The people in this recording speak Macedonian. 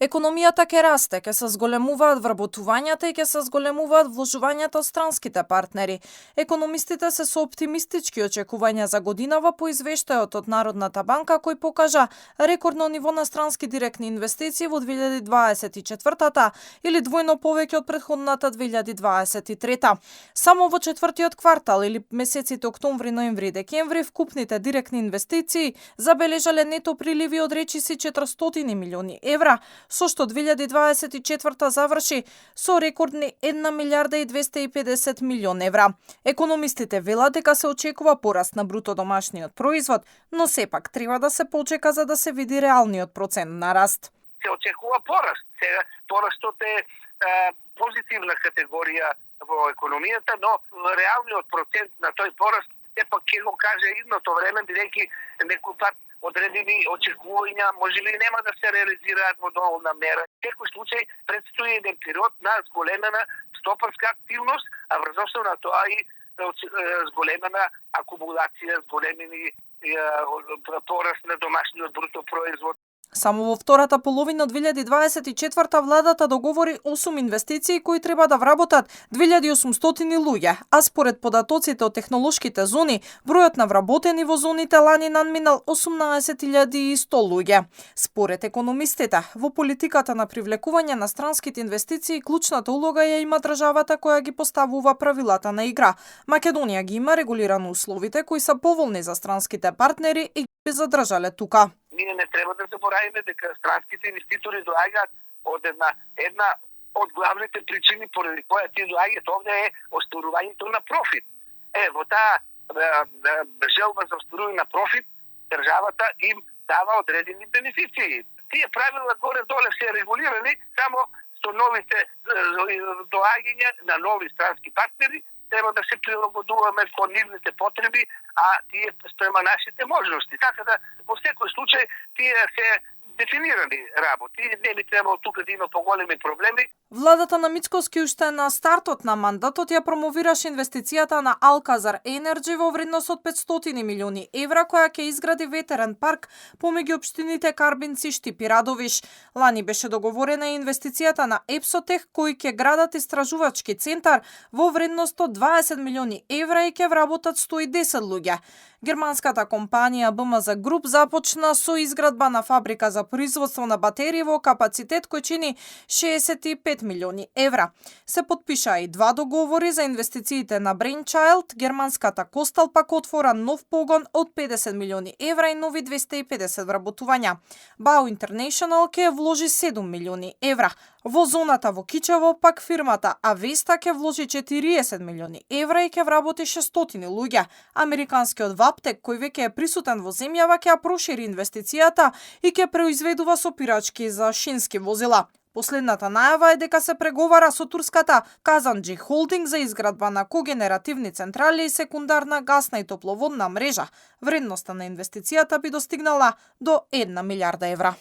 Економијата ќе расте, ќе се зголемуваат вработувањата и ќе се зголемуваат вложувањата од странските партнери. Економистите се со оптимистички очекувања за годинава по извештајот од Народната банка кој покажа рекордно ниво на странски директни инвестиции во 2024 или двојно повеќе од претходната 2023. Само во четвртиот квартал или месеците октомври, ноември и декември вкупните директни инвестиции забележале нето приливи од речиси 400 милиони евра, со што 2024 заврши со рекордни 1 милиарда и 250 милион евра. Економистите велат дека се очекува пораст на бруто домашниот производ, но сепак треба да се почека за да се види реалниот процент на раст. Се очекува пораст. Сега порастот е позитивна категорија во економијата, но реалниот процент на тој пораст сепак ќе го каже идното време, бидејќи некој пат одредени очекувања можеби нема да се реализираат во доволна мера. Во секој случај предстои еден период на зголемена стопанска активност, а врз на тоа и зголемена акумулација, зголемени пораст на домашниот бруто производ. Само во втората половина од 2024 владата договори 8 инвестиции кои треба да вработат 2800 луѓе, а според податоците од технолошките зони, бројот на вработени во зоните лани надминал 18100 луѓе. Според економистите, во политиката на привлекување на странските инвестиции клучната улога ја има државата која ги поставува правилата на игра. Македонија ги има регулирано условите кои се поволни за странските партнери и ги задржале тука. Ние не треба да забораваме дека странските инвеститори доаѓаат од една од главните причини поради која тие доаѓаат овде е остварувањето на профит. Во таа желба за остварување на профит, државата им дава одредени бенефиции. Тие правила горе-доле се регулирани, само со новите доаѓања на нови странски партнери треба да се прилагодуваме кон нивните потреби, а тие спрема нашите можности. Така да, во секој случај, тие се дефинирани работи. Не би требало тука да има поголеми проблеми. Владата на Мицкоски уште на стартот на мандатот ја промовираше инвестицијата на Алказар Енерджи во вредност од 500 милиони евра која ќе изгради ветерен парк помеѓу општините Карбинци, Штип и Радовиш. Лани беше договорена и инвестицијата на Епсотех кои ќе градат истражувачки центар во вредност од 20 милиони евра и ќе вработат 110 луѓе. Германската компанија БМЗ Груп започна со изградба на фабрика за производство на батерии во капацитет кој чини 65 милиони евра. Се подпишаа и два договори за инвестициите на Brainchild. Германската Костал пак отвора нов погон од 50 милиони евра и нови 250 вработувања. Бау International ќе вложи 7 милиони евра. Во зоната во Кичево пак фирмата Авеста ќе вложи 40 милиони евра и ќе вработи 600 луѓе. Американскиот Ваптек, кој веќе е присутен во земјава, ќе ја прошири инвестицијата и ќе произведува сопирачки за шински возила. Последната најава е дека се преговара со турската Казанджи Холдинг за изградба на когенеративни централи и секундарна гасна и топловодна мрежа. Вредноста на инвестицијата би достигнала до 1 милиарда евра.